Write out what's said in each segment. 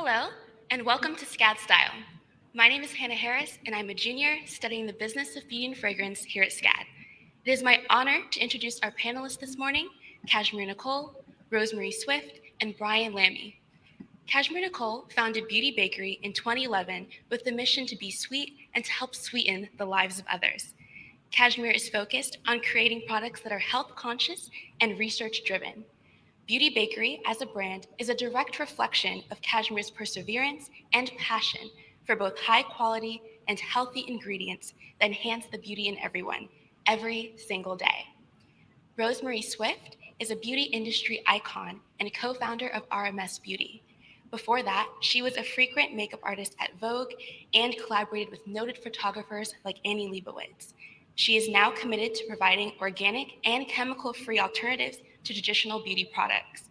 Hello, and welcome to SCADstyle. My name is Hannah Harris, and I'm a junior studying the business of beauty and fragrance here at SCAD. It is my honor to introduce our panelists this morning, Cashmere Nicole, Rosemarie Swift, and Brian Lamy. Cashmere Nicole founded Beauty Bakerie in 2011 with the mission to be sweet and to help sweeten the lives of others. Cashmere is focused on creating products that are health conscious and research driven. Beauty Bakerie as a brand is a direct reflection of Cashmere's perseverance and passion for both high quality and healthy ingredients that enhance the beauty in everyone, every single day. Rosemarie Swift is a beauty industry icon and co-founder of RMS Beauty. Before that, she was a frequent makeup artist at Vogue and collaborated with noted photographers like Annie Leibovitz. She is now committed to providing organic and chemical-free alternatives to traditional beauty products.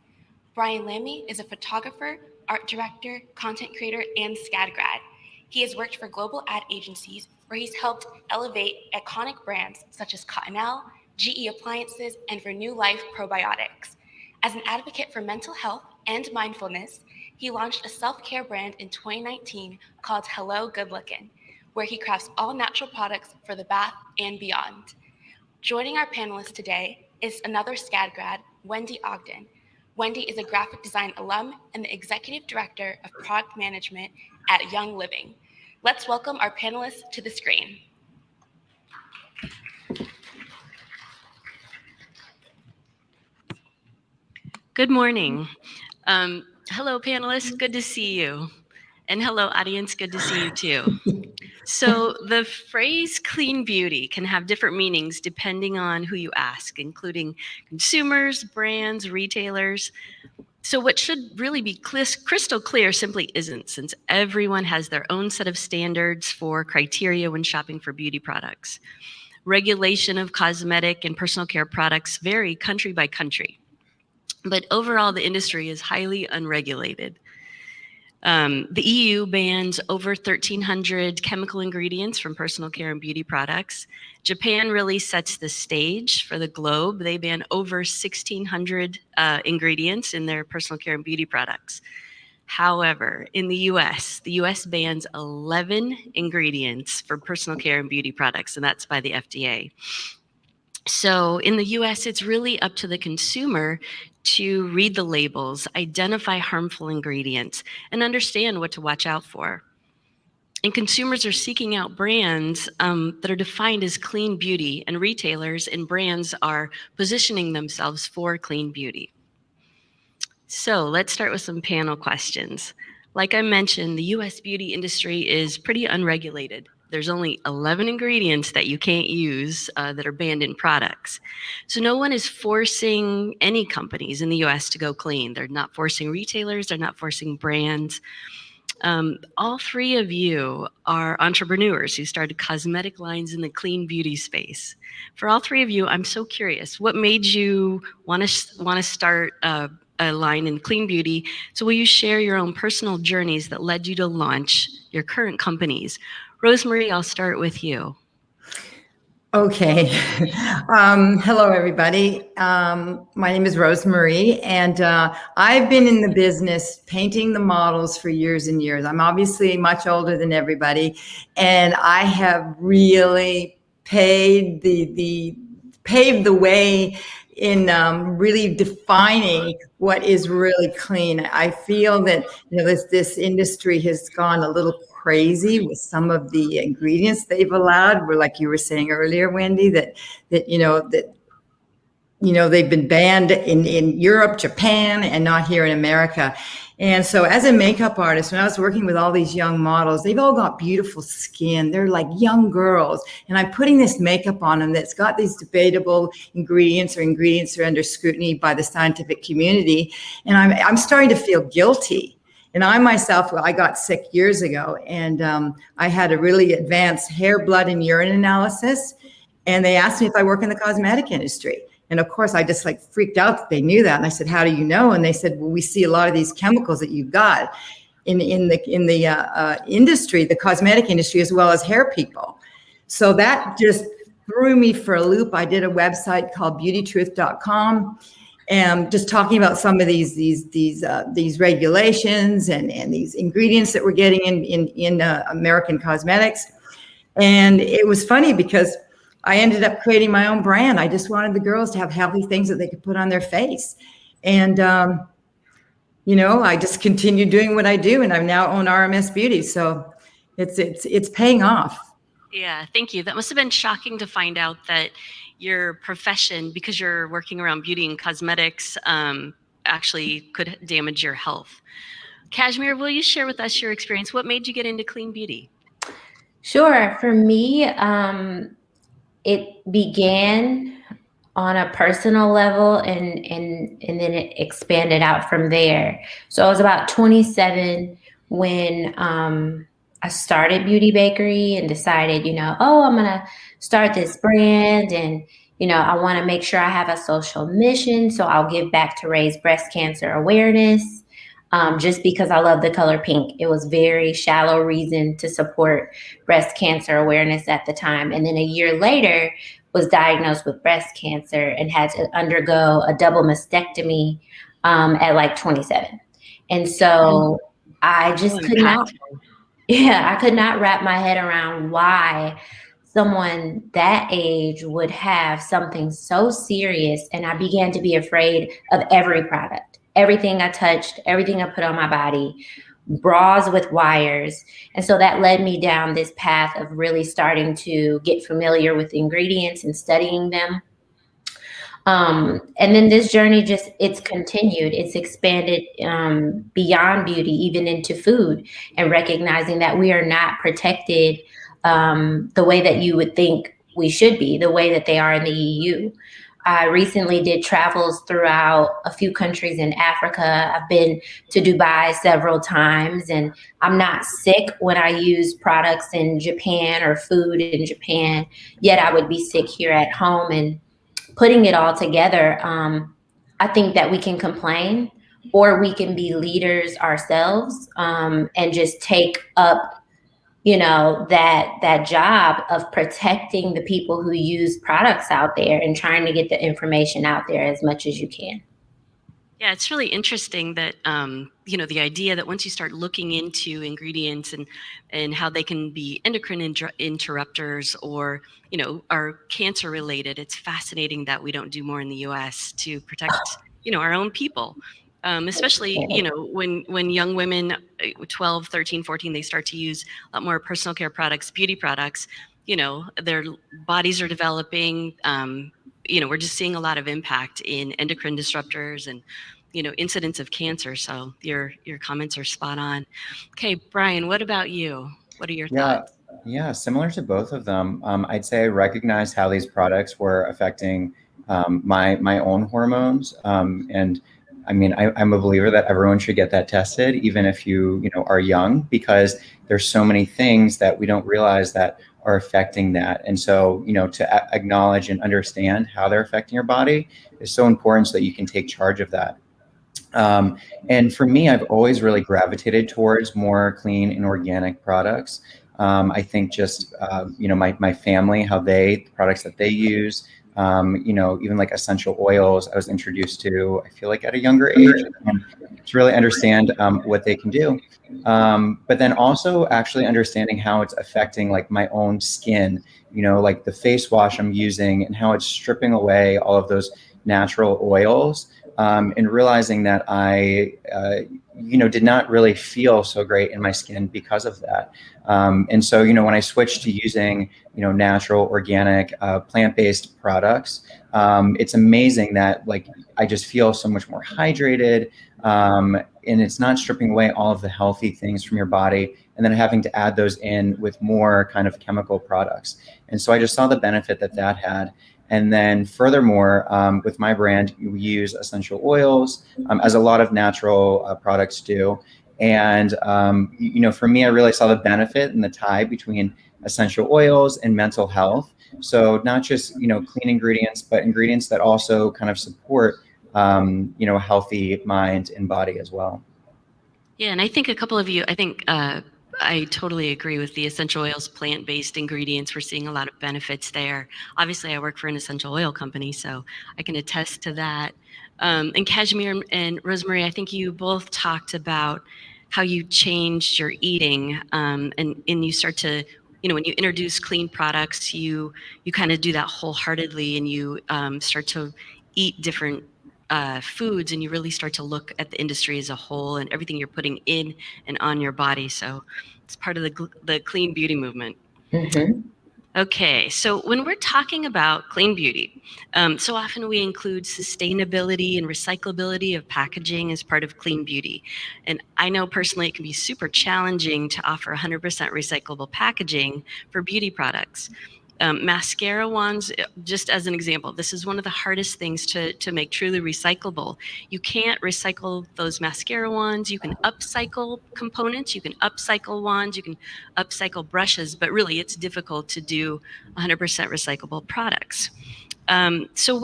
Brian Lamy is a photographer, art director, content creator, and SCAD grad. He has worked for global ad agencies where he's helped elevate iconic brands such as Cottonelle, GE Appliances, and Renew Life Probiotics. As an advocate for mental health and mindfulness, he launched a self-care brand in 2019 called Hello, Good Lookin, where he crafts all natural products for the bath and beyond. Joining our panelists today is another SCAD grad, Wendy Ogden. Wendy is a graphic design alum and the executive director of product management at Young Living. Let's welcome our panelists to the screen. Good morning. Hello, panelists. Good to see you. And hello, audience. Good to see you, too. So the phrase clean beauty can have different meanings depending on who you ask, including consumers, brands, retailers. So what should really be crystal clear simply isn't, since everyone has their own set of standards for criteria when shopping for beauty products. Regulation of cosmetic and personal care products vary country by country, but overall the industry is highly unregulated. The EU bans over 1,300 chemical ingredients from personal care and beauty products. Japan really sets the stage for the globe. They ban over 1,600 ingredients in their personal care and beauty products. However, in the US bans 11 ingredients for personal care and beauty products, and that's by the FDA. So in the US, it's really up to the consumer to read the labels, identify harmful ingredients, and understand what to watch out for. And consumers are seeking out brands that are defined as clean beauty, and retailers and brands are positioning themselves for clean beauty. So let's start with some panel questions. Like I mentioned, the US beauty industry is pretty unregulated. There's only 11 ingredients that you can't use that are banned in products. So no one is forcing any companies in the US to go clean. They're not forcing retailers, they're not forcing brands. All three of you are entrepreneurs who started cosmetic lines in the clean beauty space. For all three of you, I'm so curious, what made you want to start a line in clean beauty? So will you share your own personal journeys that led you to launch your current companies? Rosemarie, I'll start with you. Okay. Hello, everybody. My name is Rosemarie, and I've been in the business painting the models for years and years. I'm obviously much older than everybody, and I have really paved the way in really defining what is really clean. I feel that this industry has gone a little crazy with some of the ingredients they've allowed. Where, like you were saying earlier, Wendy, that they've been banned in Europe, Japan, and not here in America. And so as a makeup artist, when I was working with all these young models, they've all got beautiful skin. They're like young girls. And I'm putting this makeup on them that's got these debatable ingredients, or ingredients that are under scrutiny by the scientific community. And I'm starting to feel guilty. And I myself, I got sick years ago, and I had a really advanced hair, blood, and urine analysis. And they asked me if I work in the cosmetic industry. And of course, I just freaked out that they knew that. And I said, "How do you know?" And they said, "Well, we see a lot of these chemicals that you've got in the industry, the cosmetic industry, as well as hair people." So that just threw me for a loop. I did a website called beautytruth.com. and just talking about some of these regulations and these ingredients that we're getting in American cosmetics. And it was funny because I ended up creating my own brand. I just wanted the girls to have healthy things that they could put on their face. And, I just continued doing what I do, and I now own RMS Beauty. So it's paying off. Yeah, thank you. That must have been shocking to find out that your profession, because you're working around beauty and cosmetics, actually could damage your health. Cashmere, will you share with us your experience? What made you get into clean beauty? Sure. For me, it began on a personal level and then it expanded out from there. So I was about 27 when I started Beauty Bakerie and decided, I'm going to start this brand, and, I want to make sure I have a social mission. So I'll give back to raise breast cancer awareness. Just because I love the color pink. It was very shallow reason to support breast cancer awareness at the time. And then a year later was diagnosed with breast cancer and had to undergo a double mastectomy at like 27. And so I just could not wrap my head around why someone that age would have something so serious. And I began to be afraid of every product. Everything I touched, everything I put on my body, bras with wires. And so that led me down this path of really starting to get familiar with ingredients and studying them. And then this journey it's continued. It's expanded beyond beauty, even into food, and recognizing that we are not protected the way that you would think we should be, the way that they are in the EU. I recently did travels throughout a few countries in Africa. I've been to Dubai several times, and I'm not sick when I use products in Japan or food in Japan, yet I would be sick here at home. And putting it all together, I think that we can complain, or we can be leaders ourselves and just take up that job of protecting the people who use products out there and trying to get the information out there as much as you can. Yeah, it's really interesting that, the idea that once you start looking into ingredients and how they can be endocrine interrupters or, are cancer related, it's fascinating that we don't do more in the US to protect, our own people. Especially, when young women, 12, 13, 14, they start to use a lot more personal care products, beauty products, their bodies are developing. We're just seeing a lot of impact in endocrine disruptors and, incidents of cancer. So your comments are spot on. Okay, Brian, what about you? What are your thoughts? Yeah, similar to both of them. I'd say I recognized how these products were affecting my own hormones. And I mean, I'm a believer that everyone should get that tested, even if you are young, because there's so many things that we don't realize that are affecting that. And so, to acknowledge and understand how they're affecting your body is so important so that you can take charge of that. And for me, I've always really gravitated towards more clean and organic products. I think just, my family, the products that they use, even like essential oils, I was introduced to, I feel like at a younger age, to really understand what they can do. But then also actually understanding how it's affecting like my own skin, like the face wash I'm using and how it's stripping away all of those natural oils. And realizing that I, did not really feel so great in my skin because of that. And so, when I switched to using, natural, organic, plant-based products, it's amazing that like I just feel so much more hydrated, and it's not stripping away all of the healthy things from your body and then having to add those in with more kind of chemical products. And so I just saw the benefit that had. And then furthermore, with my brand, we use essential oils, as a lot of natural products do. And, for me, I really saw the benefit and the tie between essential oils and mental health. So not just, clean ingredients, but ingredients that also kind of support, a healthy mind and body as well. Yeah, and I think a couple of you, I totally agree with the essential oils, plant-based ingredients. We're seeing a lot of benefits there. Obviously, I work for an essential oil company, so I can attest to that. And Cashmere and Rosemarie, I think you both talked about how you changed your eating, and you start to, when you introduce clean products, you kind of do that wholeheartedly, and you start to eat different foods, and you really start to look at the industry as a whole and everything you're putting in and on your body. So it's part of the clean beauty movement. Mm-hmm. Okay, so when we're talking about clean beauty, so often we include sustainability and recyclability of packaging as part of clean beauty. And I know personally it can be super challenging to offer 100% recyclable packaging for beauty products. Mascara wands, just as an example, this is one of the hardest things to make truly recyclable. You can't recycle those mascara wands. You can upcycle components, you can upcycle wands, you can upcycle brushes, but really it's difficult to do 100% recyclable products. So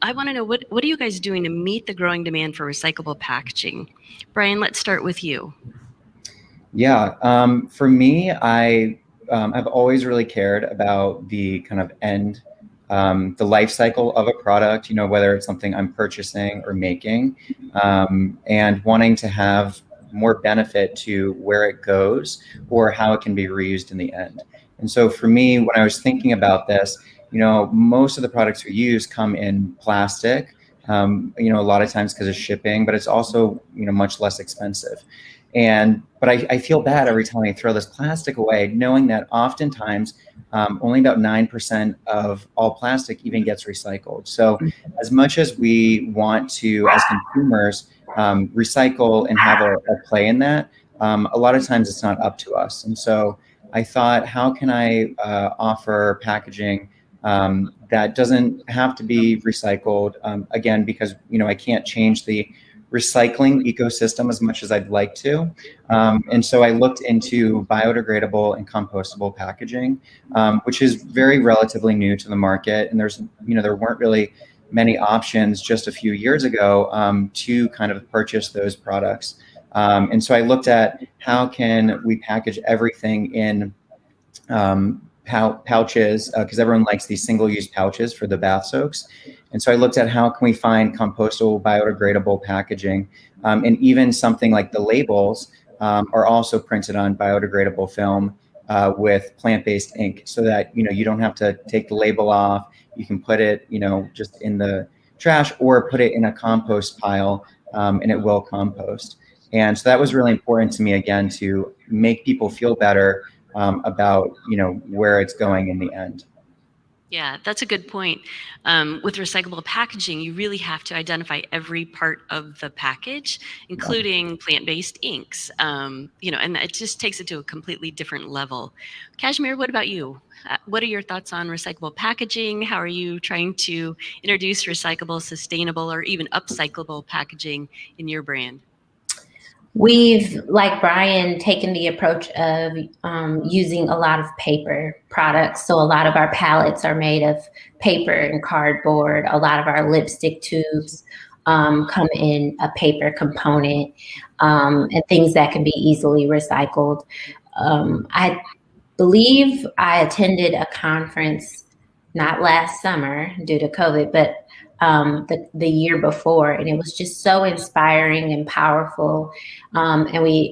I want to know, what are you guys doing to meet the growing demand for recyclable packaging? Brian, let's start with you. Yeah, for me, I've always really cared about the kind of the life cycle of a product, whether it's something I'm purchasing or making, and wanting to have more benefit to where it goes or how it can be reused in the end. And so for me, when I was thinking about this, most of the products we use come in plastic, a lot of times because of shipping, but it's also, much less expensive. But I feel bad every time I throw this plastic away, knowing that oftentimes only about 9% of all plastic even gets recycled. So as much as we want to, as consumers, recycle and have a play in that, a lot of times it's not up to us. And so I thought, how can I offer packaging that doesn't have to be recycled, again, because I can't change the recycling ecosystem as much as I'd like to. And so I looked into biodegradable and compostable packaging, which is very relatively new to the market. And there weren't really many options just a few years ago to kind of purchase those products. And so I looked at how can we package everything in pouches, because everyone likes these single-use pouches for the bath soaks. And so I looked at how can we find compostable, biodegradable packaging, and even something like the labels are also printed on biodegradable film with plant-based ink, so that you don't have to take the label off. You can put it just in the trash or put it in a compost pile, and it will compost. And so that was really important to me, again, to make people feel better about where it's going in the end. Yeah, that's a good point. With recyclable packaging, you really have to identify every part of the package, including plant-based inks. And it just takes it to a completely different level. Cashmere, what about you? What are your thoughts on recyclable packaging? How are you trying to introduce recyclable, sustainable, or even upcyclable packaging in your brand? We've, like Brian, taken the approach of using a lot of paper products. So a lot of our palettes are made of paper and cardboard. A lot of our lipstick tubes come in a paper component, and things that can be easily recycled. I believe I attended a conference, not last summer due to COVID, but the year before, and it was just so inspiring and powerful. And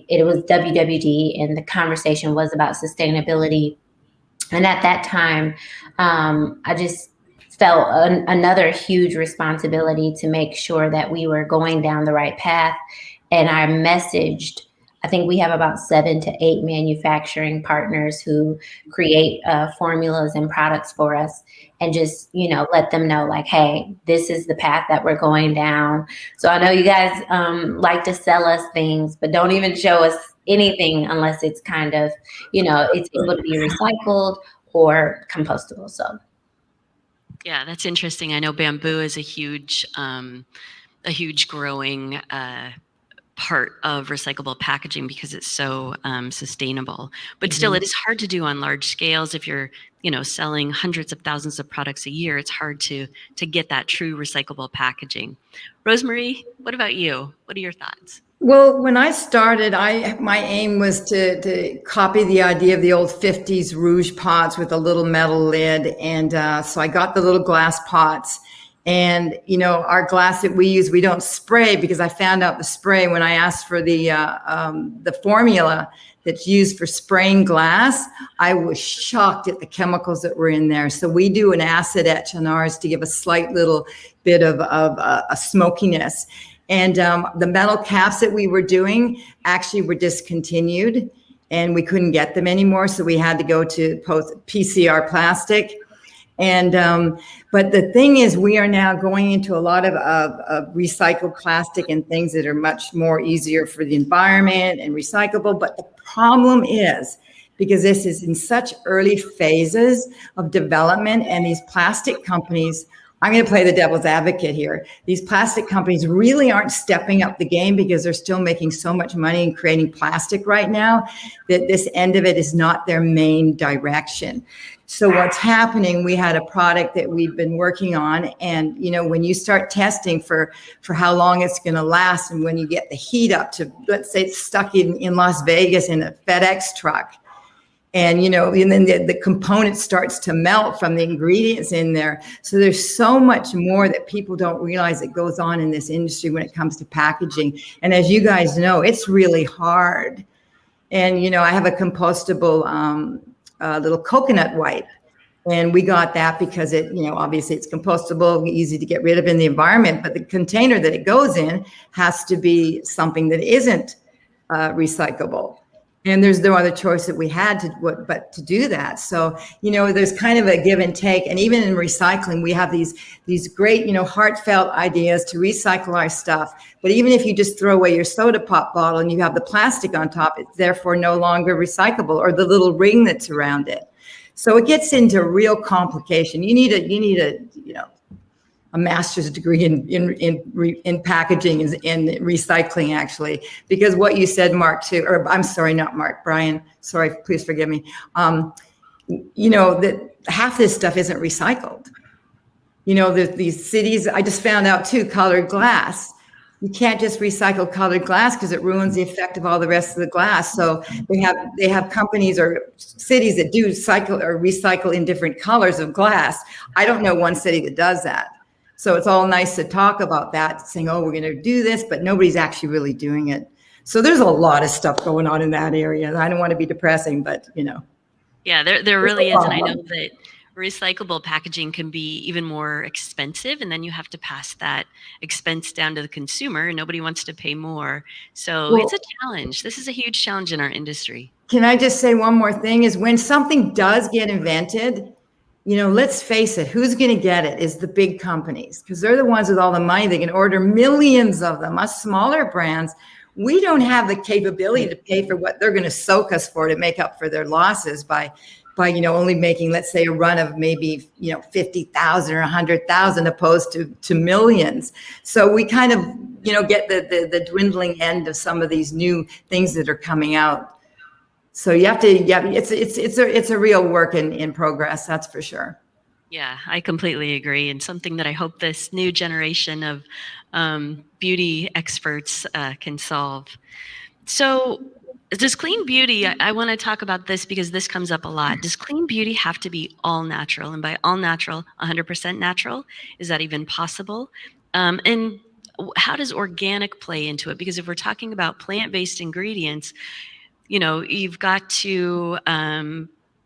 it was WWD, and the conversation was about sustainability. And at that time, I just felt another huge responsibility to make sure that we were going down the right path. And I messaged, I think we have about 7 to 8 manufacturing partners who create formulas and products for us, and just, let them know, like, hey, this is the path that we're going down. So I know you guys like to sell us things, but don't even show us anything unless it's kind of, it's able to be recycled or compostable. So Yeah, that's interesting. I know bamboo is a huge growing part of recyclable packaging because it's so sustainable. But still, it is hard to do on large scales. If you're, selling hundreds of thousands of products a year, it's hard to get that true recyclable packaging. Rosemarie, what about you? What are your thoughts? Well, when I started, my aim was to copy the idea of the old 50s rouge pots with a little metal lid. And so I got the little glass pots. And, our glass that we use, we don't spray, because I found out the spray when I asked for the formula that's used for spraying glass. I was shocked at the chemicals that were in there. So we do an acid etch on ours to give a slight little bit of a smokiness. And the metal caps that we were doing actually were discontinued, and we couldn't get them anymore. So we had to go to PCR plastic. And but the thing is, we are now going into a lot of recycled plastic and things that are much more easier for the environment and recyclable. But the problem is, because this is in such early phases of development, and these plastic companies, I'm going to play the devil's advocate here. These plastic companies really aren't stepping up the game, because they're still making so much money in creating plastic right now that this end of it is not their main direction. So what's happening, we had a product that we've been working on, and when you start testing for how long it's going to last, and when you get the heat up to, let's say it's stuck in Las Vegas in a FedEx truck, and then the component starts to melt from the ingredients in there. So there's so much more that people don't realize that goes on in this industry when it comes to packaging. And as you guys know, it's really hard. And I have a compostable little coconut wipe, and we got that because it, obviously it's compostable, easy to get rid of in the environment, but the container that it goes in has to be something that isn't recyclable. And there's no other choice that we had but to do that. So, there's kind of a give and take. And even in recycling, we have these great, heartfelt ideas to recycle our stuff. But even if you just throw away your soda pop bottle and you have the plastic on top, it's therefore no longer recyclable, or the little ring that's around it. So it gets into real complication. You need a master's degree in packaging and recycling, actually, because what you said, Mark, too, or I'm sorry, not Mark, Brian, sorry, please forgive me. That half this stuff isn't recycled. These cities, I just found out too, colored glass. You can't just recycle colored glass because it ruins the effect of all the rest of the glass. So they have companies or cities that do recycle in different colors of glass. I don't know one city that does that. So it's all nice to talk about that, saying, oh, we're going to do this, but nobody's actually really doing it. So there's a lot of stuff going on in that area. I don't want to be depressing, but Yeah, there really is. And I know that recyclable packaging can be even more expensive, and then you have to pass that expense down to the consumer, and nobody wants to pay more. So it's a challenge. This is a huge challenge in our industry. Can I just say one more thing, is when something does get invented, let's face it, who's going to get it is the big companies, because they're the ones with all the money. They can order millions of them. Us smaller brands, we don't have the capability to pay for what they're going to soak us for to make up for their losses by only making, let's say, a run of maybe 50,000 or 100,000 opposed to millions. So we kind of get the dwindling end of some of these new things that are coming out. So it's a real work in progress, that's for sure. Yeah, I completely agree, and something that I hope this new generation of beauty experts can solve. So does clean beauty, I want to talk about this because this comes up a lot. Does clean beauty have to be all natural? And by all natural, 100% natural? Is that even possible? And how does organic play into it? Because if we're talking about plant-based ingredients, you've got to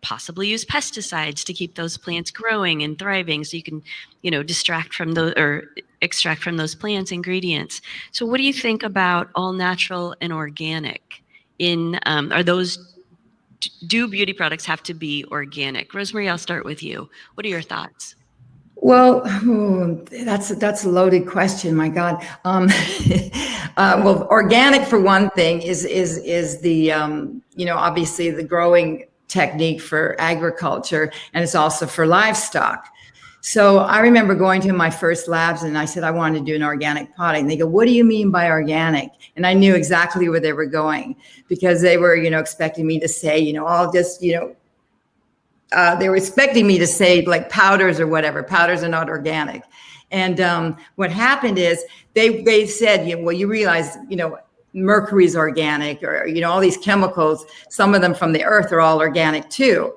possibly use pesticides to keep those plants growing and thriving, so you can, extract from those plants ingredients. So what do you think about all natural and organic? Do beauty products have to be organic? Rosemarie, I'll start with you. What are your thoughts? Well, that's a loaded question. My God. Well, organic for one thing is the obviously the growing technique for agriculture, and it's also for livestock. So I remember going to my first labs, and I said I wanted to do an organic product, and they go, "What do you mean by organic?" And I knew exactly where they were going, because they were expecting me to say I'll just they were expecting me to say like powders or whatever. Powders are not organic. And what happened is they said, well, you realize, mercury's organic, or, all these chemicals, some of them from the earth are all organic too.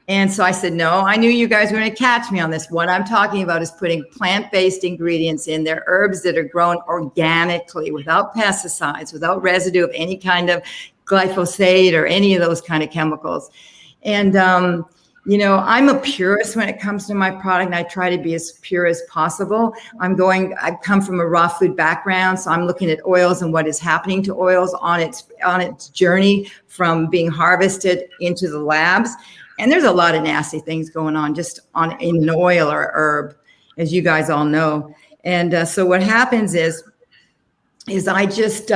And so I said, no, I knew you guys were going to catch me on this. What I'm talking about is putting plant-based ingredients in there, herbs that are grown organically, without pesticides, without residue of any kind of glyphosate or any of those kind of chemicals. And, I'm a purist when it comes to my product, and I try to be as pure as possible. I come from a raw food background, so I'm looking at oils and what is happening to oils on its journey from being harvested into the labs. And there's a lot of nasty things going on just in an oil or herb, as you guys all know. And so what happens is I just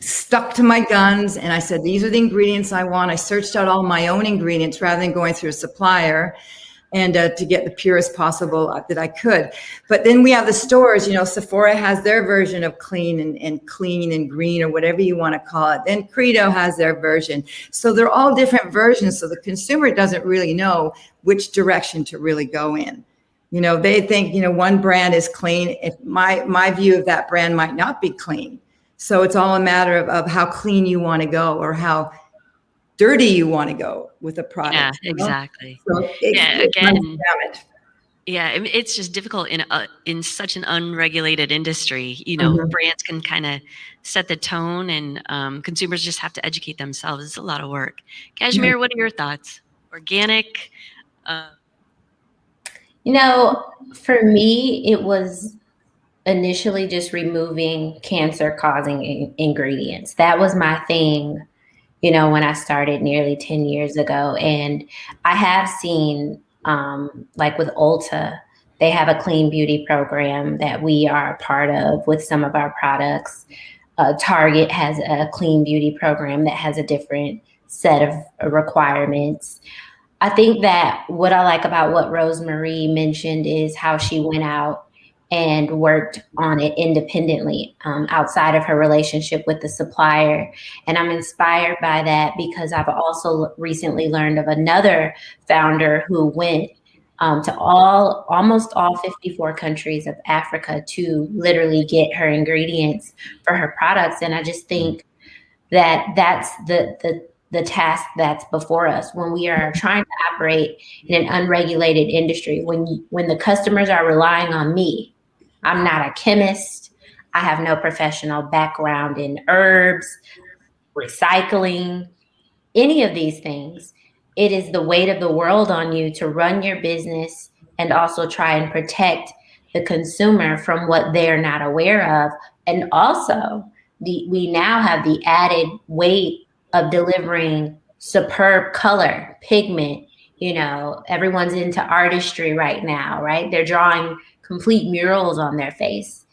stuck to my guns, and I said, these are the ingredients I want. I searched out all my own ingredients rather than going through a supplier, and to get the purest possible that I could. But then we have the stores, Sephora has their version of clean and clean and green, or whatever you want to call it. Then Credo has their version. So they're all different versions. So the consumer doesn't really know which direction to really go in. They think, one brand is clean. If my view of that brand might not be clean. So it's all a matter of how clean you want to go, or how dirty you want to go with a product. Yeah, exactly. So it's just difficult in such an unregulated industry. Brands can kind of set the tone, and consumers just have to educate themselves. It's a lot of work. Cashmere, what are your thoughts? Organic? For me, it was initially just removing cancer-causing ingredients. That was my thing, when I started nearly 10 years ago. And I have seen, like with Ulta, they have a clean beauty program that we are a part of with some of our products. Target has a clean beauty program that has a different set of requirements. I think that what I like about what Rosemarie mentioned is how she went out and worked on it independently, outside of her relationship with the supplier. And I'm inspired by that because I've also recently learned of another founder who went to almost all 54 countries of Africa to literally get her ingredients for her products. And I just think that that's the task that's before us when we are trying to operate in an unregulated industry. When the customers are relying on me, I'm not a chemist. I have no professional background in herbs, recycling, any of these things. It is the weight of the world on you to run your business and also try and protect the consumer from what they're not aware of. And also, we now have the added weight of delivering superb color, pigment. Everyone's into artistry right now, right? They're drawing complete murals on their face.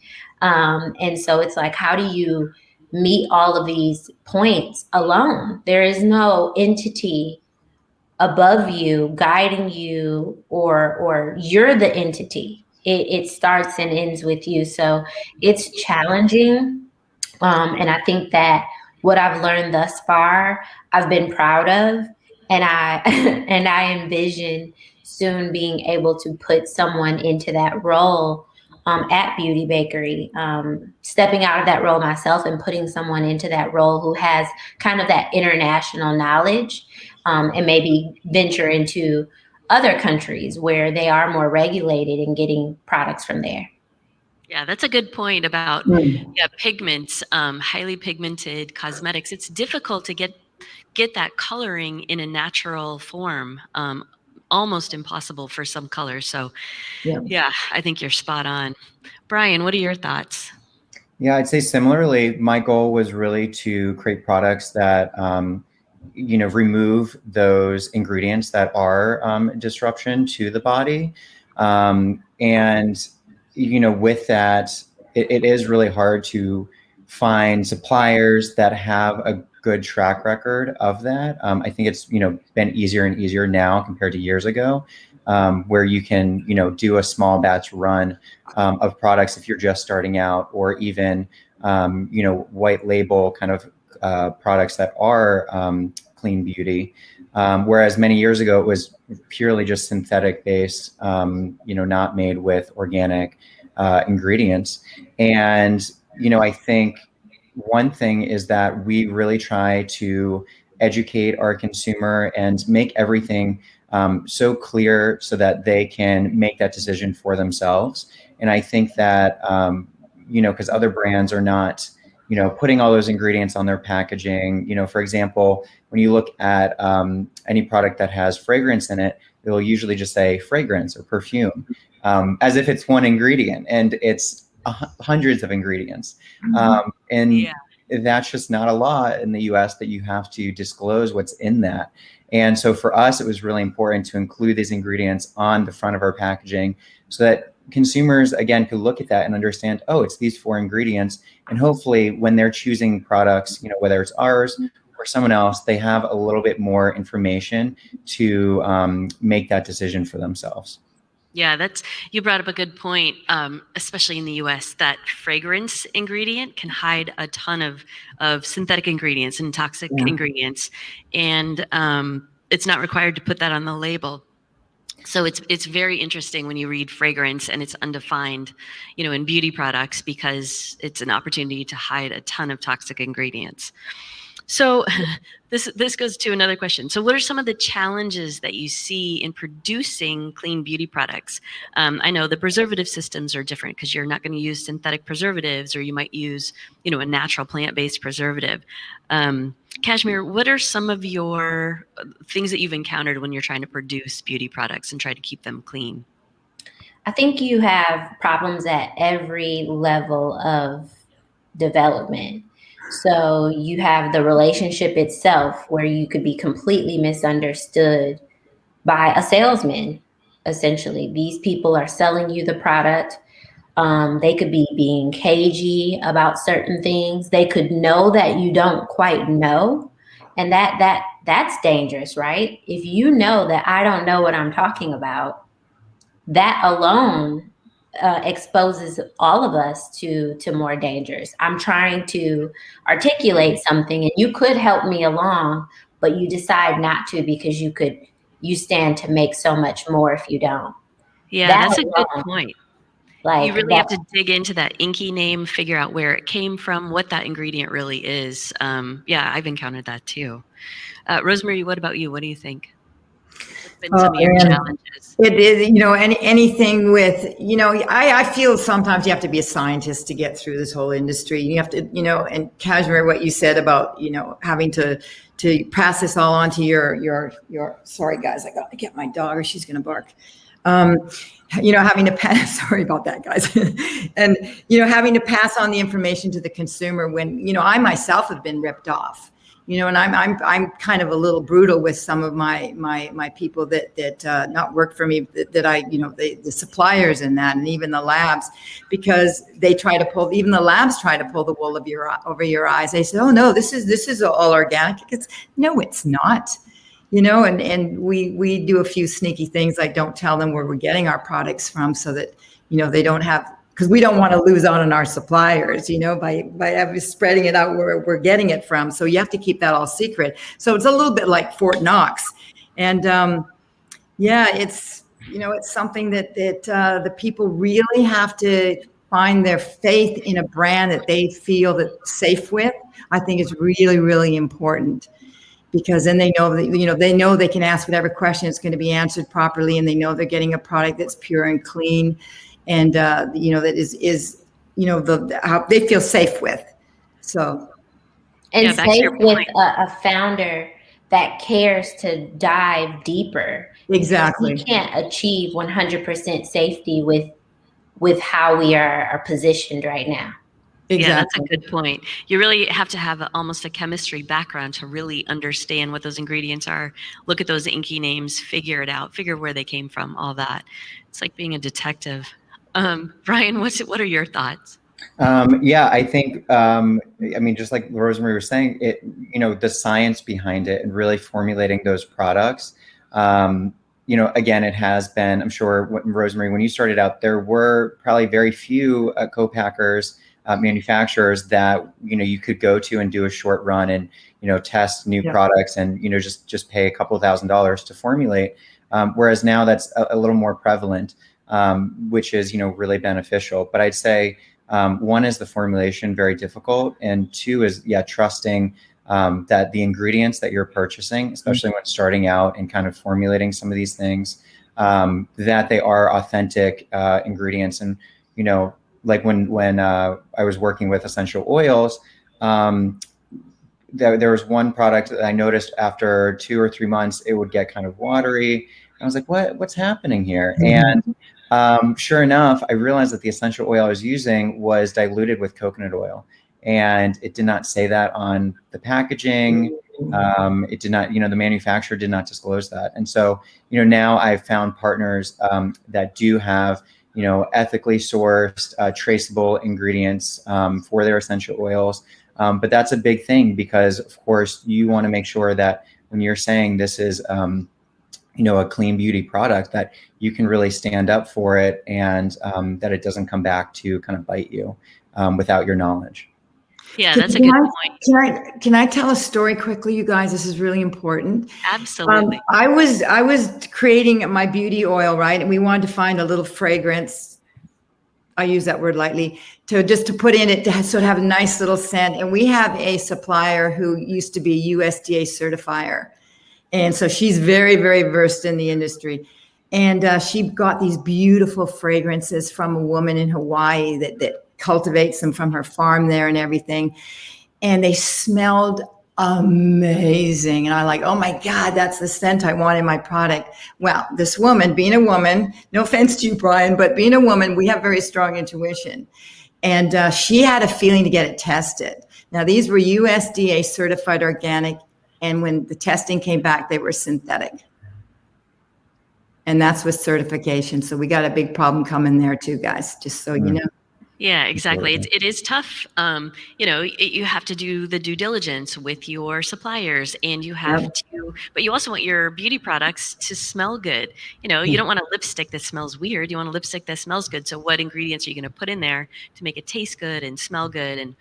And so it's like, how do you meet all of these points alone? There is no entity above you, guiding you, or you're the entity. It starts and ends with you. So it's challenging. And I think that what I've learned thus far, I've been proud of, and I envision soon being able to put someone into that role at Beauty Bakerie, stepping out of that role myself and putting someone into that role who has kind of that international knowledge, and maybe venture into other countries where they are more regulated and getting products from there. Yeah, that's a good point about pigments, highly pigmented cosmetics. It's difficult to get that coloring in a natural form. Almost impossible for some colors. So yeah, I think you're spot on. Brian, what are your thoughts? Yeah, I'd say similarly, my goal was really to create products that, remove those ingredients that are disruption to the body. And with that, it is really hard to find suppliers that have a good track record of that. I think it's, been easier and easier now compared to years ago, where you can, do a small batch run of products if you're just starting out, or even, white label kind of products that are clean beauty. Whereas many years ago, it was purely just synthetic based, not made with organic ingredients. And, I think one thing is that we really try to educate our consumer and make everything so clear so that they can make that decision for themselves. And I think that, because other brands are not, putting all those ingredients on their packaging. For example, when you look at any product that has fragrance in it, it'll usually just say fragrance or perfume, as if it's one ingredient, and it's hundreds of ingredients. And that's just not a law in the US, that you have to disclose what's in that. And so for us, it was really important to include these ingredients on the front of our packaging so that consumers, again, could look at that and understand, oh, it's these 4 ingredients. And hopefully when they're choosing products, whether it's ours or someone else, they have a little bit more information to make that decision for themselves. Yeah, you brought up a good point, especially in the US, that fragrance ingredient can hide a ton of synthetic ingredients and toxic ingredients. And it's not required to put that on the label. So it's very interesting when you read fragrance and it's undefined, in beauty products, because it's an opportunity to hide a ton of toxic ingredients. So this goes to another question. So what are some of the challenges that you see in producing clean beauty products? I know the preservative systems are different because you're not going to use synthetic preservatives, or you might use, a natural plant-based preservative. Cashmere, what are some of your things that you've encountered when you're trying to produce beauty products and try to keep them clean? I think you have problems at every level of development. So you have the relationship itself, where you could be completely misunderstood by a salesman. Essentially, these people are selling you the product. They could be being cagey about certain things. They could know that you don't quite know. And that's dangerous, right? If you know that I don't know what I'm talking about, that alone exposes all of us to more dangers. I'm trying to articulate something and you could help me along, but you decide not to because you stand to make so much more if you don't. Yeah, that's a good point. You really have to dig into that inky name, figure out where it came from, what that ingredient really is. I've encountered that too. Rosemarie, what about you? What do you think? What's been some of your challenges? It is, anything with, I feel sometimes you have to be a scientist to get through this whole industry. You have to, and Cashmere, what you said about, having to pass this all on to your, sorry guys, I got to get my dog or she's going to bark. Having to pass, sorry about that, guys. And, having to pass on the information to the consumer when, I myself have been ripped off. And I'm kind of a little brutal with some of my people that not work for me, that I, the suppliers and that, and even the labs, because they try to pull, even the labs try to pull the wool over your eyes. They say, oh no, this is all organic. No, it's not. And we do a few sneaky things, like don't tell them where we're getting our products from, so that, they don't have, because we don't want to lose out on our suppliers, by spreading it out where we're getting it from. So you have to keep that all secret. So it's a little bit like Fort Knox. And it's, it's something that the people really have to find their faith in a brand that they feel that's safe with. I think is really, really important. Because then they know that, they know they can ask whatever question, it's going to be answered properly, and they know they're getting a product that's pure and clean, and that is how they feel safe with. So, and safe with a founder that cares to dive deeper. Exactly. We can't achieve 100% safety with how we are positioned right now. Exactly. Yeah, that's a good point. You really have to have almost a chemistry background to really understand what those ingredients are. Look at those inky names, figure it out, figure where they came from, all that. It's like being a detective. Brian, what are your thoughts? I think, just like Rosemarie was saying, the science behind it and really formulating those products. Again, it has been, I'm sure, Rosemarie, when you started out, there were probably very few co-packers, manufacturers that you could go to and do a short run and test new products and just pay a couple $1,000s to formulate, whereas now that's a little more prevalent, which is really beneficial. But I'd say One is the formulation very difficult, and two is trusting that the ingredients that you're purchasing, especially when starting out and kind of formulating some of these things, that they are authentic ingredients. And like when I was working with essential oils, there was one product that I noticed after 2 or 3 months, it would get kind of watery. I was like, what's happening here? And sure enough, I realized that the essential oil I was using was diluted with coconut oil. And it did not say that on the packaging. It did not, the manufacturer did not disclose that. And so, now I've found partners that do have, ethically sourced, traceable ingredients for their essential oils. But that's a big thing because, of course, you want to make sure that when you're saying this is, a clean beauty product, that you can really stand up for it and that it doesn't come back to kind of bite you without your knowledge. Yeah, that's a good point. Can I tell a story quickly, you guys? This is really important. Absolutely. I was creating my beauty oil, right? And we wanted to find a little fragrance. I use that word lightly to put in it so it have a nice little scent. And we have a supplier who used to be USDA certifier. And so she's very, very versed in the industry. And she got these beautiful fragrances from a woman in Hawaii that cultivates them from her farm there and everything. And they smelled amazing. And I'm like, oh my God, that's the scent I want in my product. Well, this woman, being a woman, no offense to you, Brian, but being a woman, we have very strong intuition. And she had a feeling to get it tested. Now, these were USDA certified organic. And when the testing came back, they were synthetic. And that's with certification. So we got a big problem coming there too, guys, just so you know. Yeah, exactly. It is tough. You have to do the due diligence with your suppliers, and you have to, but you also want your beauty products to smell good. You don't want a lipstick that smells weird. You want a lipstick that smells good. So what ingredients are you going to put in there to make it taste good and smell good? And,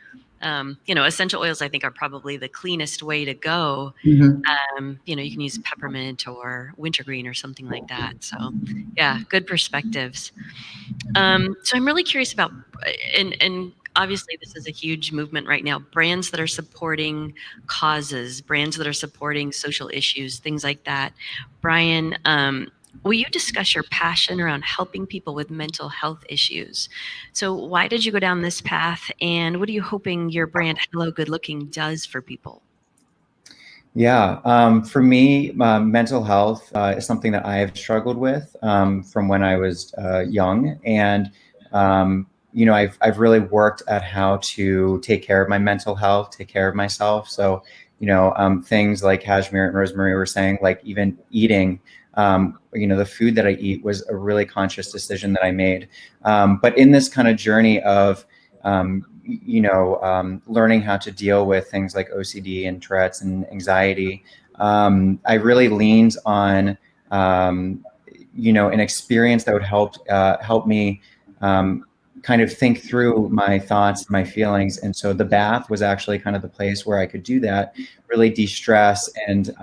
essential oils, I think, are probably the cleanest way to go. You can use peppermint or wintergreen or something like that. So yeah, good perspectives. So I'm really curious about, and obviously this is a huge movement right now, brands that are supporting causes, brands that are supporting social issues, things like that. Brian, will you discuss your passion around helping people with mental health issues? So why did you go down this path, and what are you hoping your brand Hello Good Looking does for people? Yeah, for me, mental health is something that I have struggled with from when I was young, and I've really worked at how to take care of my mental health, take care of myself. So things like Cashmere and Rosemarie were saying, like even eating, the food that I eat was a really conscious decision that I made. But in this kind of journey of learning how to deal with things like OCD and Tourette's and anxiety, I really leaned on, an experience that would help me kind of think through my thoughts, my feelings. And so the bath was actually kind of the place where I could do that, really de-stress and,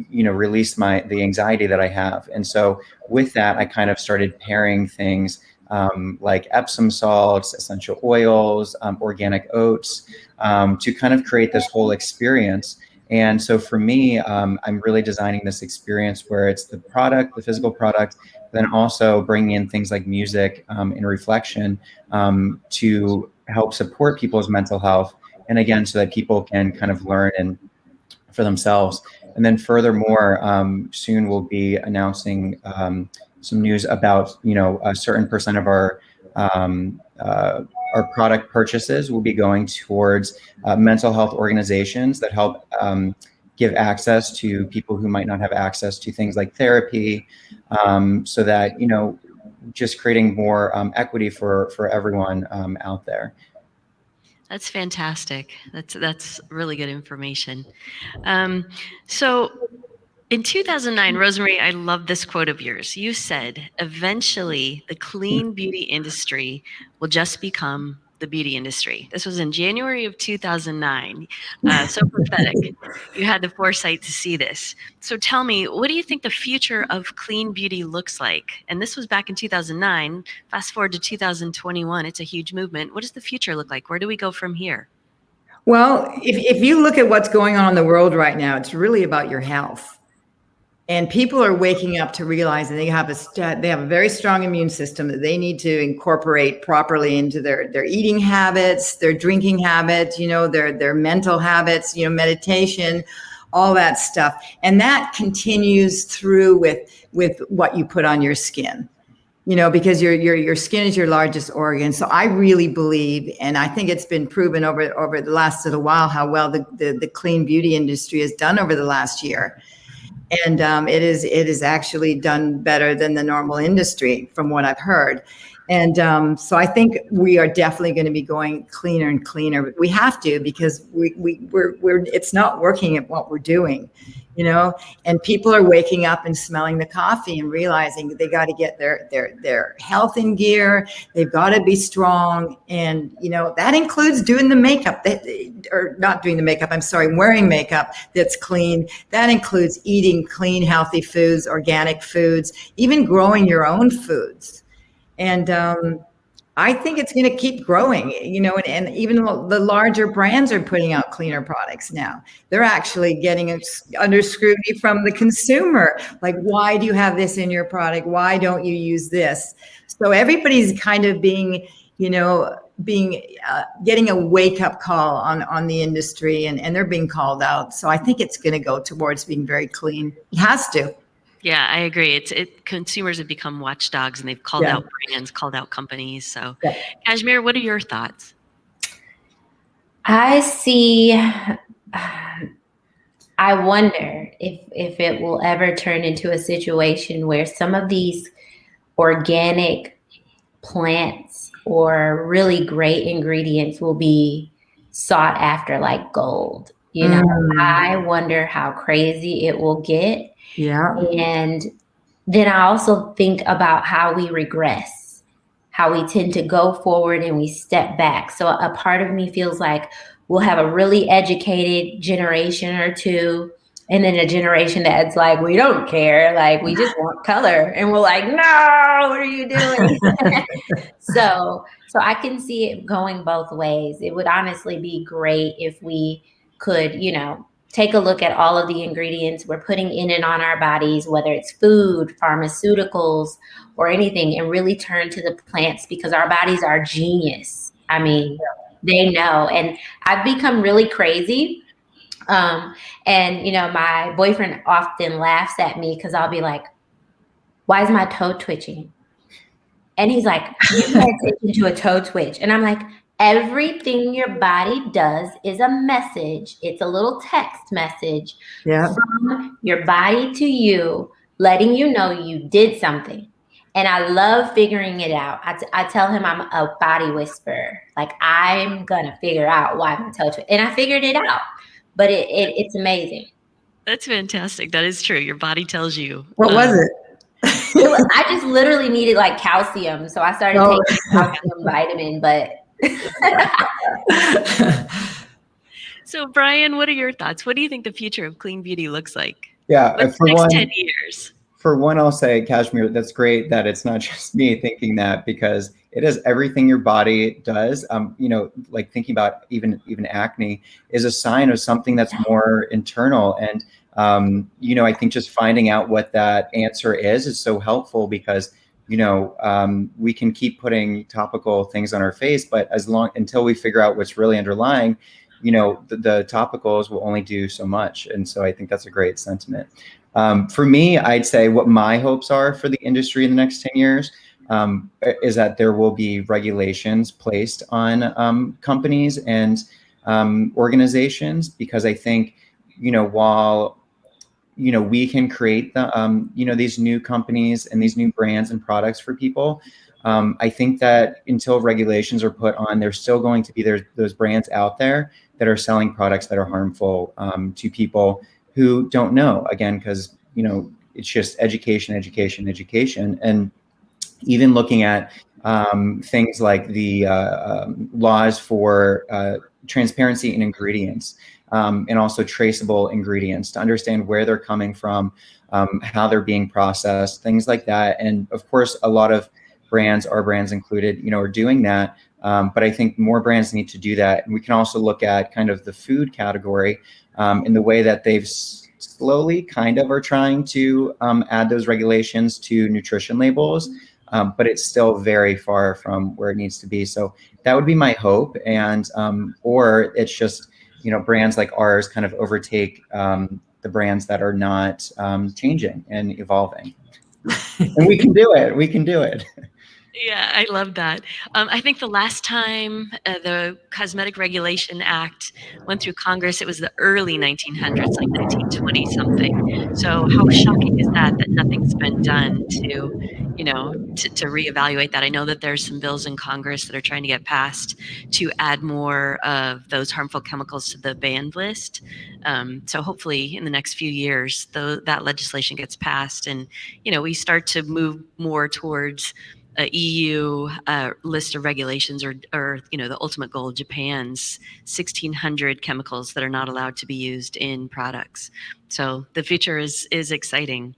release the anxiety that I have. And so with that, I kind of started pairing things like Epsom salts, essential oils, organic oats, to kind of create this whole experience. And so for me, I'm really designing this experience where it's the product, the physical product, then also bringing in things like music and reflection to help support people's mental health. And again, so that people can kind of learn and for themselves. And then furthermore, soon we'll be announcing some news about, a certain percent of our product purchases will be going towards mental health organizations that help give access to people who might not have access to things like therapy, so that, just creating more equity for everyone out there. That's fantastic. That's really good information. So in 2009, Rosemarie, I love this quote of yours. You said, eventually the clean beauty industry will just become the the beauty industry. This was in January of 2009. So pathetic. You had the foresight to see this. So tell me, what do you think the future of clean beauty looks like? And this was back in 2009. Fast forward to 2021. It's a huge movement. What does the future look like? Where do we go from here? Well, if you look at what's going on in the world right now, it's really about your health. And people are waking up to realize that they have a very strong immune system that they need to incorporate properly into their eating habits, their drinking habits, their mental habits, meditation, all that stuff. And that continues through with what you put on your skin. Because your skin is your largest organ. So I really believe, and I think it's been proven over the last little while, how well the clean beauty industry has done over the last year. And it is actually done better than the normal industry from what I've heard. And so I think we are definitely going to be going cleaner and cleaner. We have to, because we're it's not working at what we're doing, and people are waking up and smelling the coffee and realizing that they got to get their health in gear. They've got to be strong. And, that includes doing the makeup or not doing the makeup. I'm sorry, wearing makeup that's clean. That includes eating clean, healthy foods, organic foods, even growing your own foods. And I think it's going to keep growing, and even the larger brands are putting out cleaner products now. They're actually getting under scrutiny from the consumer. Like, why do you have this in your product? Why don't you use this? So everybody's kind of getting a wake up call on the industry, and they're being called out. So I think it's going to go towards being very clean. It has to. Yeah, I agree. Consumers have become watchdogs, and they've called out brands, called out companies. So, Cashmere, what are your thoughts? I see. I wonder if it will ever turn into a situation where some of these organic plants or really great ingredients will be sought after like gold. I wonder how crazy it will get. Yeah. And then I also think about how we regress, how we tend to go forward and we step back. So a part of me feels like we'll have a really educated generation or two, and then a generation that's like, we don't care, like we just want color. And we're like, no, what are you doing? So I can see it going both ways. It would honestly be great if we could, take a look at all of the ingredients we're putting in and on our bodies, whether it's food, pharmaceuticals, or anything, and really turn to the plants, because our bodies are genius. I mean, they know. And I've become really crazy. And, my boyfriend often laughs at me because I'll be like, why is my toe twitching? And he's like, you pay attention to a toe twitch. And I'm like, everything your body does is a message. It's a little text message from your body to you, letting you know you did something. And I love figuring it out. I tell him I'm a body whisperer. Like, I'm going to figure out why my toe twitch. And I figured it out. But it's amazing. That's fantastic. That is true. Your body tells you. What was it? I just literally needed like calcium. So I started taking calcium vitamin, but... So, Brian, what are your thoughts? What do you think the future of clean beauty looks like? Yeah, What's the next 10 years? For one, I'll say, Cashmere, that's great that it's not just me thinking that, because it is everything your body does. Like thinking about even acne is a sign of something that's more internal. And, I think just finding out what that answer is so helpful, because we can keep putting topical things on our face, but until we figure out what's really underlying, the topicals will only do so much. And so I think that's a great sentiment. For me, I'd say what my hopes are for the industry in the next 10 years is that there will be regulations placed on companies and organizations, because I think, while we can create the, these new companies and these new brands and products for people. I think that until regulations are put on, there's still going to be those brands out there that are selling products that are harmful to people who don't know, again, because, it's just education. And even looking at things like the laws for transparency in ingredients, and also traceable ingredients to understand where they're coming from, how they're being processed, things like that. And of course, a lot of brands, our brands included, are doing that. But I think more brands need to do that. And we can also look at kind of the food category in the way that they've slowly kind of are trying to add those regulations to nutrition labels. But it's still very far from where it needs to be. So that would be my hope. And or it's just, brands like ours kind of overtake the brands that are not changing and evolving. And we can do it. We can do it. Yeah, I love that. I think the last time the Cosmetic Regulation Act went through Congress, it was the early 1900s, like 1920 something. So how shocking is that nothing's been done to, to reevaluate that? I know that there's some bills in Congress that are trying to get passed to add more of those harmful chemicals to the banned list. So hopefully in the next few years, that legislation gets passed and, we start to move more towards a EU list of regulations or the ultimate goal, Japan's 1,600 chemicals that are not allowed to be used in products. So the future is exciting.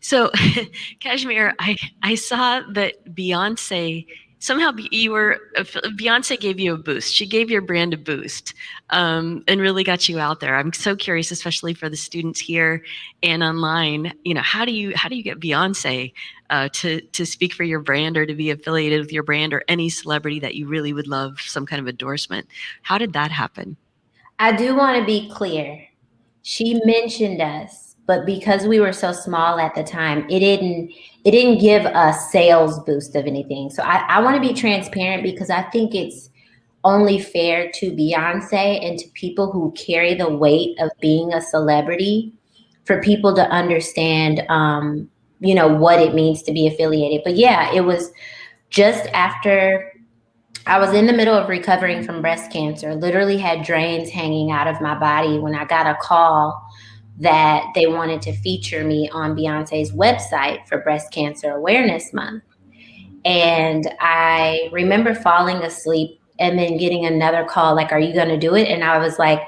So Cashmere, I saw that Beyonce, somehow Beyonce gave you a boost. She gave your brand a boost and really got you out there. I'm so curious, especially for the students here and online, how do you get Beyonce to speak for your brand or to be affiliated with your brand or any celebrity that you really would love some kind of endorsement? How did that happen? I do want to be clear. She mentioned us, but because we were so small at the time, it didn't give a sales boost of anything. So I want to be transparent because I think it's only fair to Beyonce and to people who carry the weight of being a celebrity for people to understand, what it means to be affiliated. But yeah, it was just after I was in the middle of recovering from breast cancer, literally had drains hanging out of my body when I got a call that they wanted to feature me on Beyonce's website for Breast Cancer Awareness Month. And I remember falling asleep and then getting another call, like, are you going to do it? And I was like,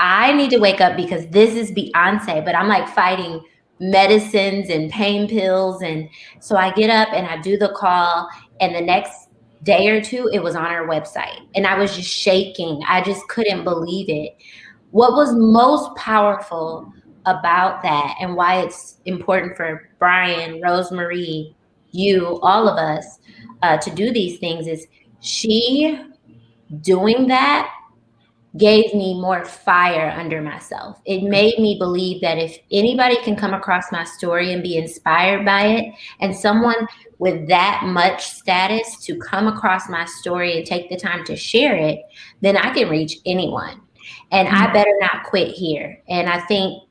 I need to wake up because this is Beyonce, but I'm like fighting medicines and pain pills. And so I get up and I do the call, and the next day or two, it was on her website. And I was just shaking. I just couldn't believe it. What was most powerful about that and why it's important for Brian, Rosemarie, you, all of us to do these things is she doing that gave me more fire under myself. It made me believe that if anybody can come across my story and be inspired by it, and someone with that much status to come across my story and take the time to share it, then I can reach anyone. And I better not quit here. And I think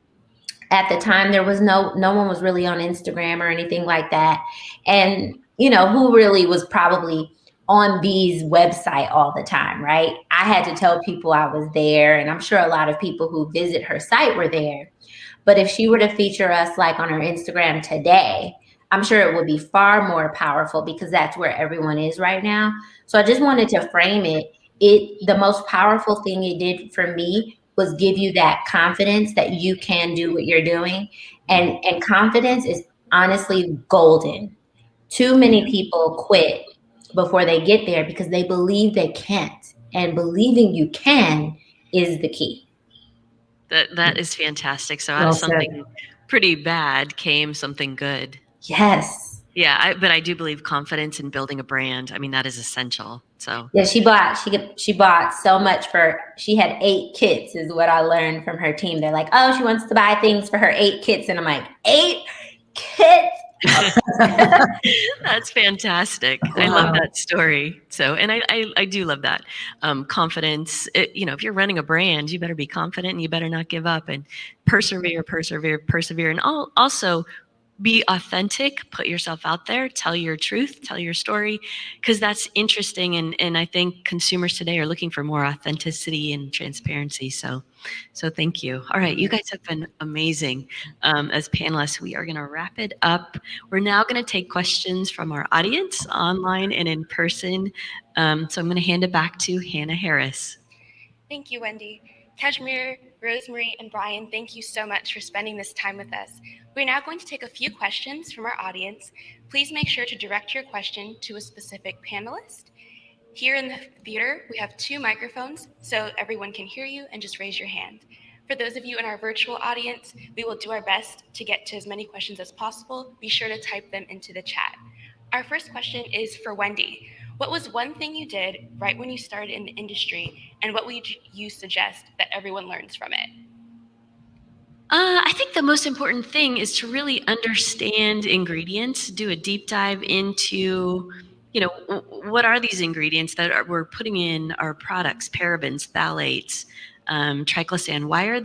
at the time there was no one was really on Instagram or anything like that. And who really was probably on B's website all the time, right? I had to tell people I was there, and I'm sure a lot of people who visit her site were there. But if she were to feature us like on her Instagram today, I'm sure it would be far more powerful because that's where everyone is right now. So I just wanted to frame it. The most powerful thing it did for me was give you that confidence that you can do what you're doing. And confidence is honestly golden. Too many people quit before they get there because they believe they can't. And believing you can is the key. That is fantastic. So out of something pretty bad came something good. Yes. Yeah, but I do believe confidence in building a brand. I mean, that is essential. So yeah, she bought so much she had 8 kits is what I learned from her team. They're like, oh, she wants to buy things for her 8 kits. And I'm like, 8 kits? That's fantastic. Wow. I love that story. So, and I do love that confidence. If you're running a brand, you better be confident and you better not give up and persevere. And also be authentic, put yourself out there, tell your truth, tell your story, because that's interesting. And I think consumers today are looking for more authenticity and transparency. So thank you. All right, you guys have been amazing. As panelists, we are going to wrap it up. We're now going to take questions from our audience online and in person. So I'm going to hand it back to Hannah Harris. Thank you, Wendy. Cashmere, Rosemarie, and Brian, thank you so much for spending this time with us. We're now going to take a few questions from our audience. Please make sure to direct your question to a specific panelist. Here in the theater, we have 2 microphones, so everyone can hear you, and just raise your hand. For those of you in our virtual audience, we will do our best to get to as many questions as possible. Be sure to type them into the chat. Our first question is for Wendy. What was one thing you did right when you started in the industry, and what would you suggest that everyone learns from it? I think the most important thing is to really understand ingredients, do a deep dive into, what are these ingredients that we're putting in our products, parabens, phthalates, triclosan. Why are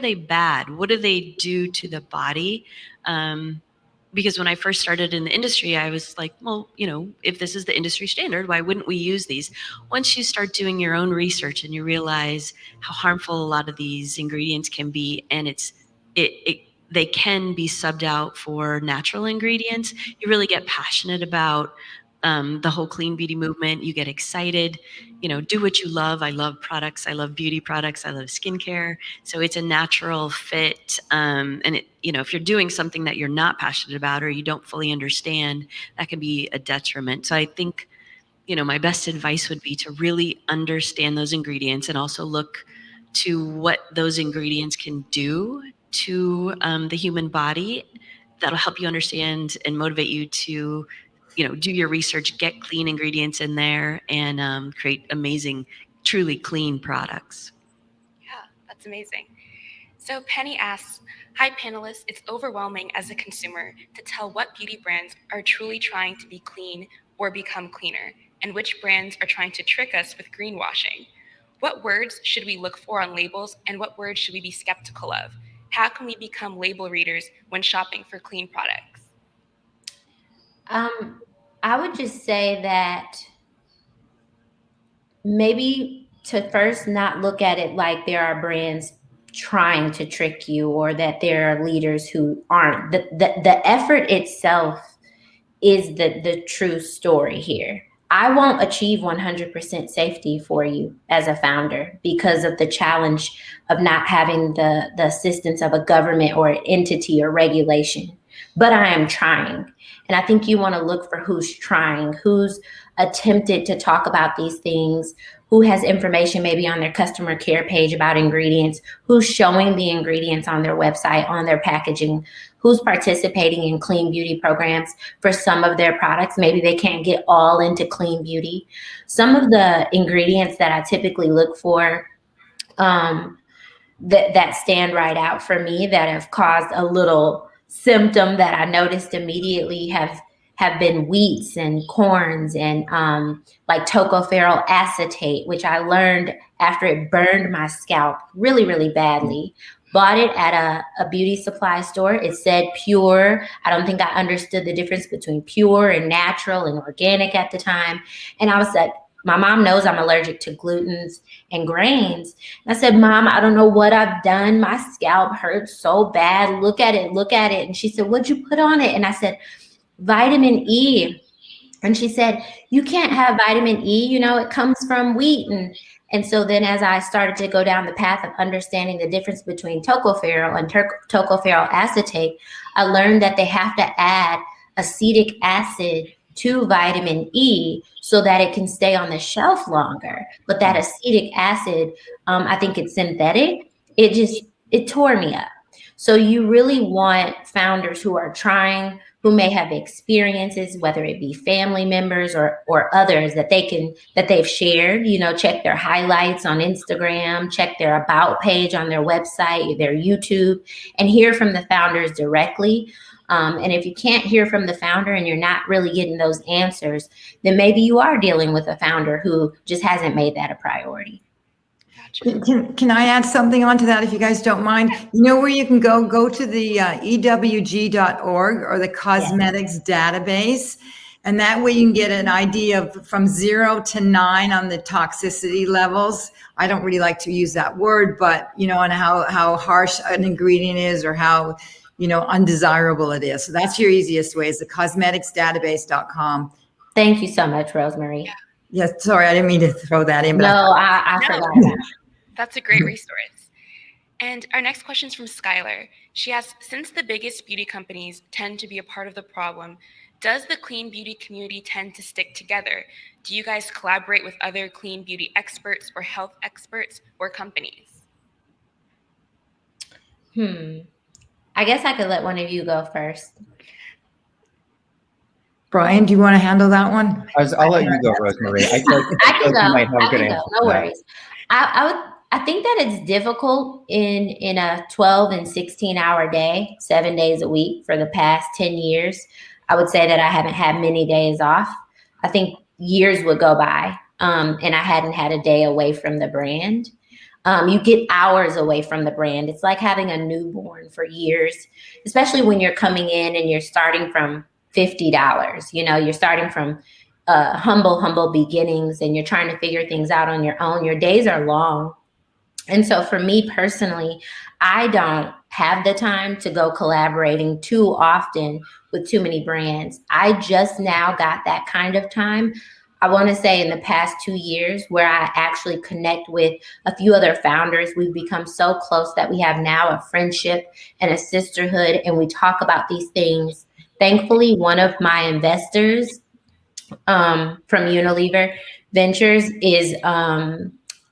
they bad? What do they do to the body? Because when I first started in the industry, I was like, well, if this is the industry standard, why wouldn't we use these? Once you start doing your own research and you realize how harmful a lot of these ingredients can be, and they can be subbed out for natural ingredients, you really get passionate about the whole clean beauty movement. You get excited, do what you love. I love products. I love beauty products. I love skincare. So it's a natural fit. And if you're doing something that you're not passionate about or you don't fully understand, that can be a detriment. So I think, my best advice would be to really understand those ingredients and also look to what those ingredients can do to the human body. That'll help you understand and motivate you to do your research, get clean ingredients in there, and create amazing, truly clean products. Yeah, that's amazing. So Penny asks, hi panelists, it's overwhelming as a consumer to tell what beauty brands are truly trying to be clean or become cleaner, and which brands are trying to trick us with greenwashing. What words should we look for on labels, and what words should we be skeptical of? How can we become label readers when shopping for clean products? I would just say that maybe to first not look at it like there are brands trying to trick you or that there are leaders who aren't. The effort itself is the true story here. I won't achieve 100% safety for you as a founder because of the challenge of not having the assistance of a government or an entity or regulation. But I am trying. And I think you want to look for who's trying, who's attempted to talk about these things, who has information maybe on their customer care page about ingredients, who's showing the ingredients on their website, on their packaging, who's participating in clean beauty programs for some of their products. Maybe they can't get all into clean beauty. Some of the ingredients that I typically look for that stand right out for me, that have caused a little symptom that I noticed immediately have been wheats and corns and like tocopherol acetate, which I learned after it burned my scalp really, really badly. Bought it at a beauty supply store. It said pure. I don't think I understood the difference between pure and natural and organic at the time. And I was like, my mom knows I'm allergic to glutens and grains. And I said, Mom, I don't know what I've done. My scalp hurts so bad. Look at it. And she said, what'd you put on it? And I said, vitamin E. And she said, you can't have vitamin E. It comes from wheat. And so then as I started to go down the path of understanding the difference between tocopherol and tocopherol acetate, I learned that they have to add acetic acid to vitamin E so that it can stay on the shelf longer. But that acetic acid, I think it's synthetic. It tore me up. So you really want founders who are trying, who may have experiences, whether it be family members or others that they've shared, check their highlights on Instagram, check their about page on their website, their YouTube, and hear from the founders directly. And if you can't hear from the founder and you're not really getting those answers, then maybe you are dealing with a founder who just hasn't made that a priority. Yeah, Gotcha. Can I add something onto that if you guys don't mind? You know where you can go to the ewg.org or the cosmetics database. And that way you can get an idea of from 0 to 9 on the toxicity levels. I don't really like to use that word, but on how harsh an ingredient is or how, undesirable it is. So that's your easiest way is the cosmeticsdatabase.com. Thank you so much, Rosemarie. Yes, sorry, I didn't mean to throw that in. But no, I forgot about it. That's a great resource. And our next question is from Skylar. She asks, since the biggest beauty companies tend to be a part of the problem, does the clean beauty community tend to stick together? Do you guys collaborate with other clean beauty experts or health experts or companies? I guess I could let one of you go first. Brian, do you want to handle that one? I'll let you go, Rosemarie. I can go. might have a good I can answer go. No worries. I think that it's difficult in a 12 and 16-hour day, 7 days a week for the past 10 years. I would say that I haven't had many days off. I think years would go by and I hadn't had a day away from the brand. You get hours away from the brand. It's like having a newborn for years, especially when you're coming in and you're starting from $50. You're starting from humble beginnings and you're trying to figure things out on your own. Your days are long. And so for me personally, I don't have the time to go collaborating too often with too many brands. I just now got that kind of time. I want to say in the past 2 years where I actually connect with a few other founders. We've become so close that we have now a friendship and a sisterhood, and we talk about these things. Thankfully, one of my investors from Unilever Ventures is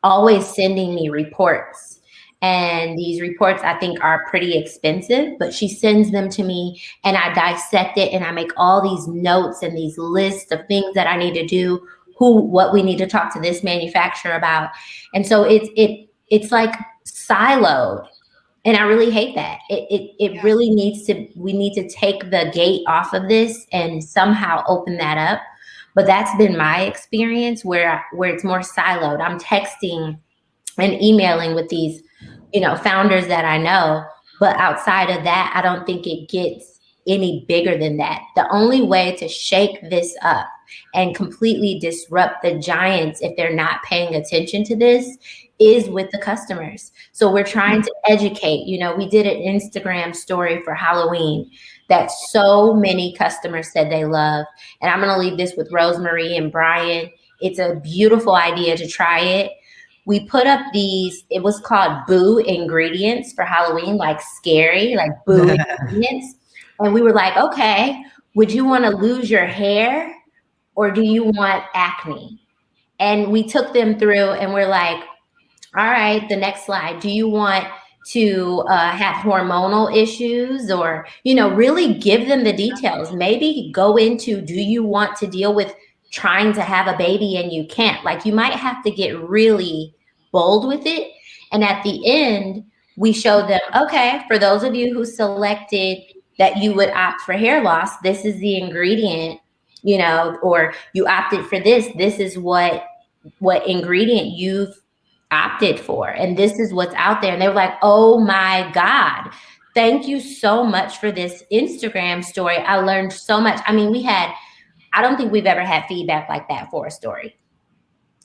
always sending me reports. And these reports, I think, are pretty expensive, but she sends them to me and I dissect it and I make all these notes and these lists of things that I need to do, what we need to talk to this manufacturer about. And so it's like siloed. And I really hate that. It really we need to take the gate off of this and somehow open that up. But that's been my experience where it's more siloed. I'm texting and emailing with these, founders that I know. But outside of that, I don't think it gets any bigger than that. The only way to shake this up and completely disrupt the giants if they're not paying attention to this is with the customers. So we're trying to educate. We did an Instagram story for Halloween that so many customers said they love. And I'm going to leave this with Rosemarie and Brian. It's a beautiful idea to try it. We put up it was called boo ingredients for Halloween, like scary, like boo ingredients. And we were like, okay, would you want to lose your hair or do you want acne? And we took them through and we're like, all right, the next slide. Do you want to have hormonal issues or, really give them the details? Maybe go into, do you want to deal with trying to have a baby and you can't? Like you might have to get really bold with it. And at the end, we showed them, okay, for those of you who selected that you would opt for hair loss, this is the ingredient, or you opted for this. This is what ingredient you've opted for. And this is what's out there. And they were like, oh my God, thank you so much for this Instagram story. I learned so much. I mean, I don't think we've ever had feedback like that for a story.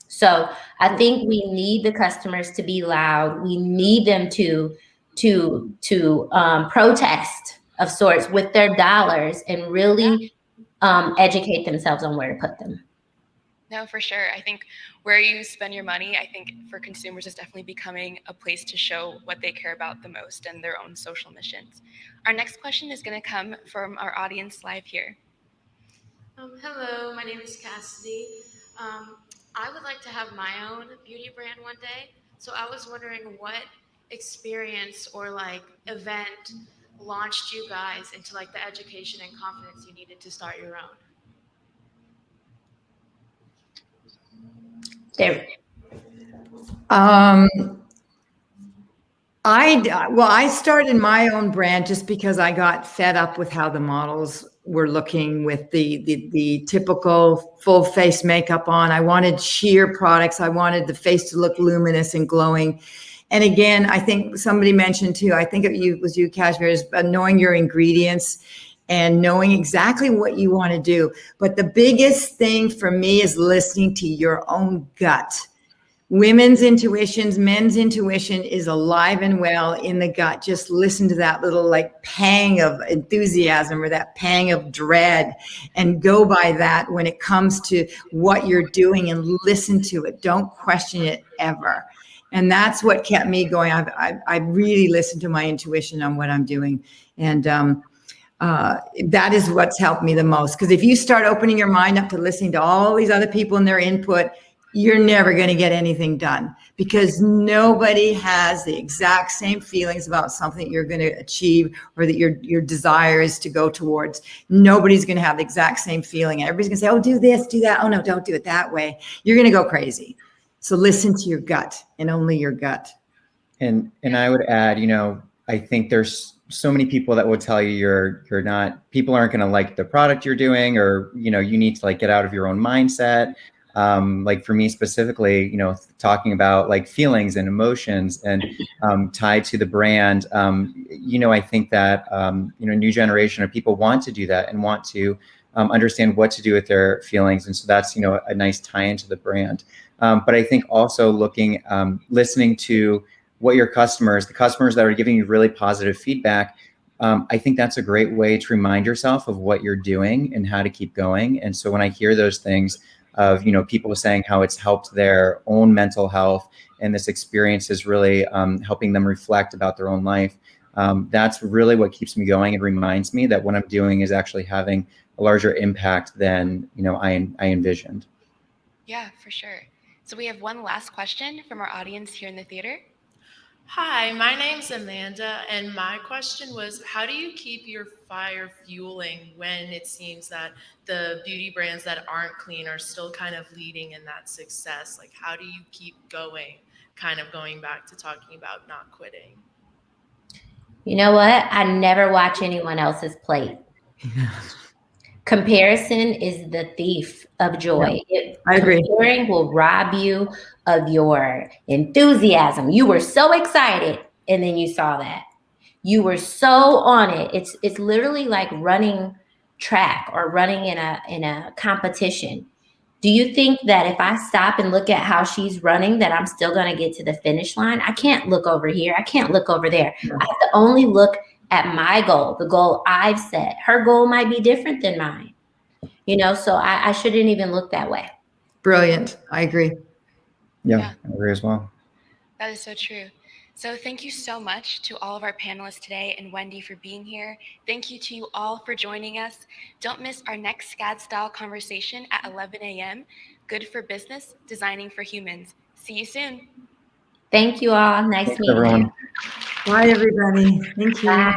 So I think we need the customers to be loud. We need them to protest of sorts with their dollars and really educate themselves on where to put them. No, for sure. I think where you spend your money, I think for consumers is definitely becoming a place to show what they care about the most and their own social missions. Our next question is going to come from our audience live here. Hello, my name is Cassidy. I would like to have my own beauty brand one day. So I was wondering what experience or event launched you guys into the education and confidence you needed to start your own? There. I started my own brand just because I got fed up with how the models were looking with the typical full face makeup on. I wanted sheer products. I wanted the face to look luminous and glowing. And again, I think somebody mentioned too, I think it was you, Cashmere, is knowing your ingredients and knowing exactly what you want to do. But the biggest thing for me is listening to your own gut. Women's intuitions, men's intuition is alive and well in the gut. Just listen to that little like pang of enthusiasm or that pang of dread and go by that when it comes to what you're doing and listen to it. Don't question it ever. And that's what kept me going. I really listened to my intuition on what I'm doing. And that is what's helped me the most. Because if you start opening your mind up to listening to all these other people and their input, you're never going to get anything done, because nobody has the exact same feelings about something you're going to achieve or that your desire is to go towards. Nobody's going to have the exact same feeling. Everybody's going to say, oh, do this, do that. Oh, no, don't do it that way. You're going to go crazy. So listen to your gut and only your gut. And I would add, I think there's so many people that will tell you you're not, people aren't going to like the product you're doing, or, you need to like get out of your own mindset. Like for me specifically, talking about like feelings and emotions and tied to the brand, I think that, new generation of people want to do that and want to understand what to do with their feelings. And so that's, a nice tie into the brand. But I think also listening to what your the customers that are giving you really positive feedback, I think that's a great way to remind yourself of what you're doing and how to keep going. And so when I hear those things of, people saying how it's helped their own mental health and this experience is really helping them reflect about their own life, that's really what keeps me going. It reminds me that what I'm doing is actually having a larger impact than, I envisioned. Yeah, for sure. So we have one last question from our audience here in the theater. Hi, my name's Amanda, and my question was, how do you keep your fire fueling when it seems that the beauty brands that aren't clean are still kind of leading in that success? Like, how do you keep going, kind of going back to talking about not quitting? You know what? I never watch anyone else's plate. Comparison is the thief of joy. I agree. Comparing will rob you of your enthusiasm. You were so excited, and then you saw that. You were so on it. It's literally like running track or running in a competition. Do you think that if I stop and look at how she's running, that I'm still going to get to the finish line? I can't look over here. I can't look over there. I have to only look at my goal, the goal I've set. Her goal might be different than mine, so I shouldn't even look that way. Brilliant. I agree. Yeah, I agree as well. That is so true. So thank you so much to all of our panelists today and Wendy for being here. Thank you to you all for joining us. Don't miss our next SCADstyle conversation at 11 a.m. Good for Business, Designing for Humans. See you soon. Thank you all. Nice meeting you. Bye, everybody. Thank you. Bye.